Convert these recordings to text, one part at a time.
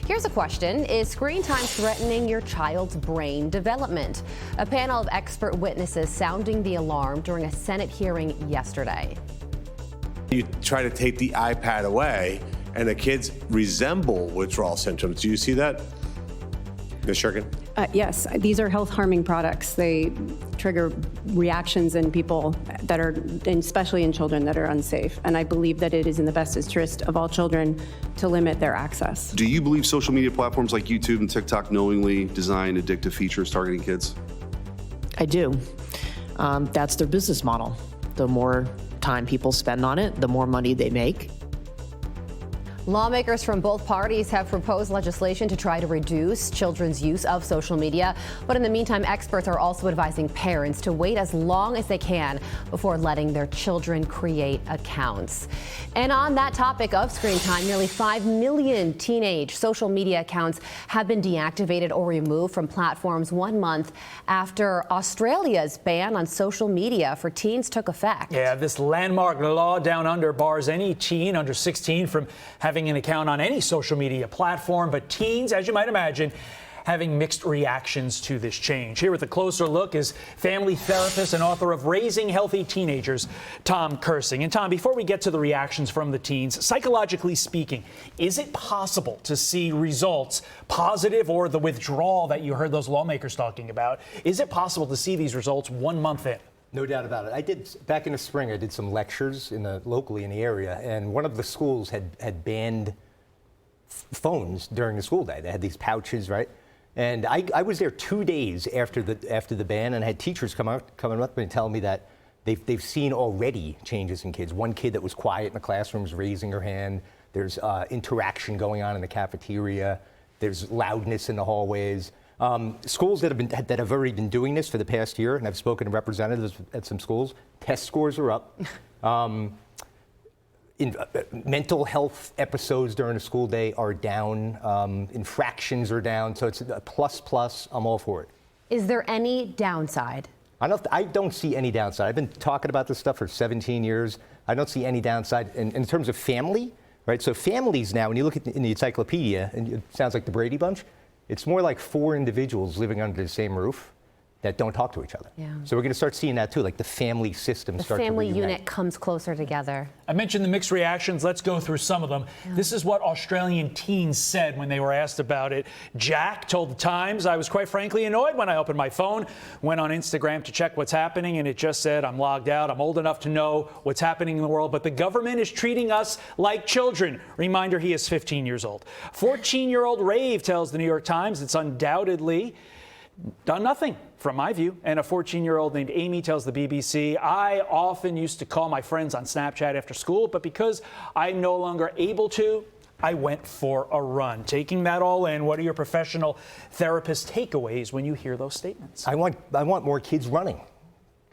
Here's a question. Is screen time threatening your child's brain development? A panel of expert witnesses sounding the alarm during a Senate hearing yesterday. You try to take the iPad away, and the kids resemble withdrawal symptoms. Do you see that, Ms. Shurkin? Yes, these are health-harming products. They trigger reactions in people that are, and especially in children that are unsafe. And I believe that it is in the best interest of all children to limit their access. Do you believe social media platforms like YouTube and TikTok knowingly design addictive features targeting kids? I do. That's their business model. The more time people spend on it, the more money they make. Lawmakers from both parties have proposed legislation to try to reduce children's use of social media. But in the meantime, experts are also advising parents to wait as long as they can before letting their children create accounts. And on that topic of screen time, nearly 5 million teenage social media accounts have been deactivated or removed from platforms 1 month after Australia's ban on social media for teens took effect. Yeah, this landmark law down under bars any teen under 16 from having an account on any social media platform, but teens, as you might imagine, having mixed reactions to this change. Here with a closer look is family therapist and author of Raising Healthy Teenagers, Tom Kersing. And Tom, before we get to the reactions from the teens, psychologically speaking, is it possible to see results, positive or the withdrawal that you heard those lawmakers talking about? Is it possible to see these results 1 month in? No doubt about it. I did, back in the spring, I did some lectures locally in the area, and one of the schools had banned phones during the school day. They had these pouches, right? And I was there 2 days after the ban, and I had teachers coming up to me and telling me that they've seen already changes in kids. One kid that was quiet in the classroom was raising her hand. There's interaction going on in the cafeteria. There's loudness in the hallways. Schools that have already been doing this for the past year, and I've spoken to representatives at some schools, test scores are up. Mental health episodes during a school day are down. Infractions are down. So it's a plus. I'm all for it. Is there any downside? I don't see any downside. I've been talking about this stuff for 17 years. I don't see any downside. In terms of family, right? So families now, when you look in the encyclopedia, and it sounds like the Brady Bunch, it's more like 4 individuals living under the same roof that don't talk to each other. Yeah. So we're going to start seeing that too, like the family system start to reunite. The family unit comes closer together. I mentioned the mixed reactions. Let's go through some of them. Yeah. This is what Australian teens said when they were asked about it. Jack told the Times, "I was quite frankly annoyed when I opened my phone, went on Instagram to check what's happening, and it just said, I'm logged out. I'm old enough to know what's happening in the world, but the government is treating us like children." Reminder, he is 15 years old. 14-year-old Rave tells the New York Times it's undoubtedly done nothing, from my view. And a 14-year-old named Amy tells the BBC, "I often used to call my friends on Snapchat after school, but because I'm no longer able to, I went for a run." Taking that all in, what are your professional therapist takeaways when you hear those statements? I want more kids running.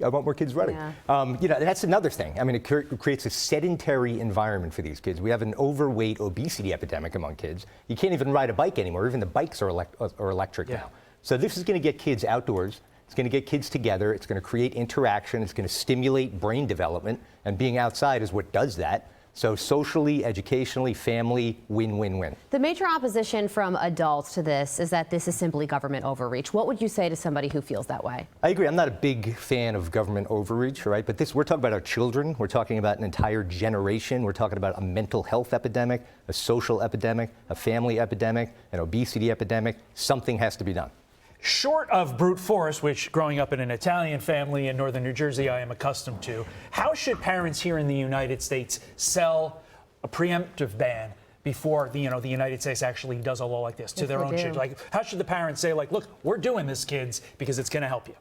I want more kids running. Yeah. That's another thing. I mean, it creates a sedentary environment for these kids. We have an overweight obesity epidemic among kids. You can't even ride a bike anymore. Even the bikes are electric now. So this is going to get kids outdoors. It's going to get kids together. It's going to create interaction. It's going to stimulate brain development. And being outside is what does that. So socially, educationally, family, win-win-win. The major opposition from adults to this is that this is simply government overreach. What would you say to somebody who feels that way? I agree. I'm not a big fan of government overreach, right? But we're talking about our children. We're talking about an entire generation. We're talking about a mental health epidemic, a social epidemic, a family epidemic, an obesity epidemic. Something has to be done. Short of brute force, which growing up in an Italian family in northern New Jersey I am accustomed to, how should parents here in the United States sell a preemptive ban before the United States actually does a law like this to their own children? Like, how should the parents say, like, look, we're doing this, kids, because it's going to help you?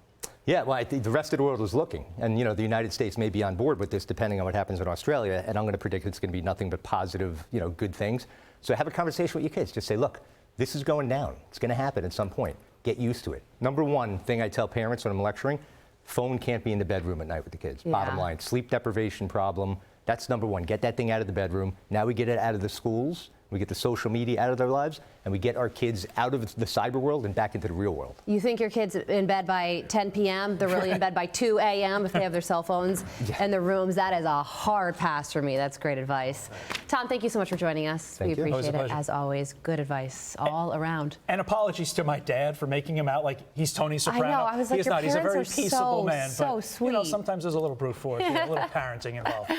Yeah, well, I think the rest of the world is looking. And, the United States may be on board with this depending on what happens in Australia. And I'm going to predict it's going to be nothing but positive, good things. So have a conversation with your kids. Just say, look, this is going down. It's going to happen at some point. Get used to it. Number one thing I tell parents when I'm lecturing, phone can't be in the bedroom at night with the kids. Yeah. Bottom line, sleep deprivation problem. That's number one. Get that thing out of the bedroom. Now we get it out of the schools. we get the social media out of their lives, and we get our kids out of the cyber world and back into the real world. You think your kid's in bed by 10 p.m.? They're really in bed by 2 a.m. if they have their cell phones in their rooms. That is a hard pass for me. That's great advice. Tom, thank you so much for joining us. Thank you. We Always a appreciate it, pleasure. as always. Good advice all around. And apologies to my dad for making him out like he's Tony Soprano. I know. I was like, he is your not. He's a very parents are peaceable so, man. so but, sweet. You know, sometimes there's a little brute force, a little parenting involved.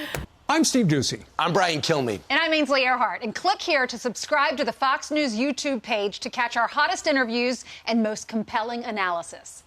I'm Steve Ducey. I'm Brian Kilmeade. And I'm Ainsley Earhart. And click here to subscribe to the Fox News YouTube page to catch our hottest interviews and most compelling analysis.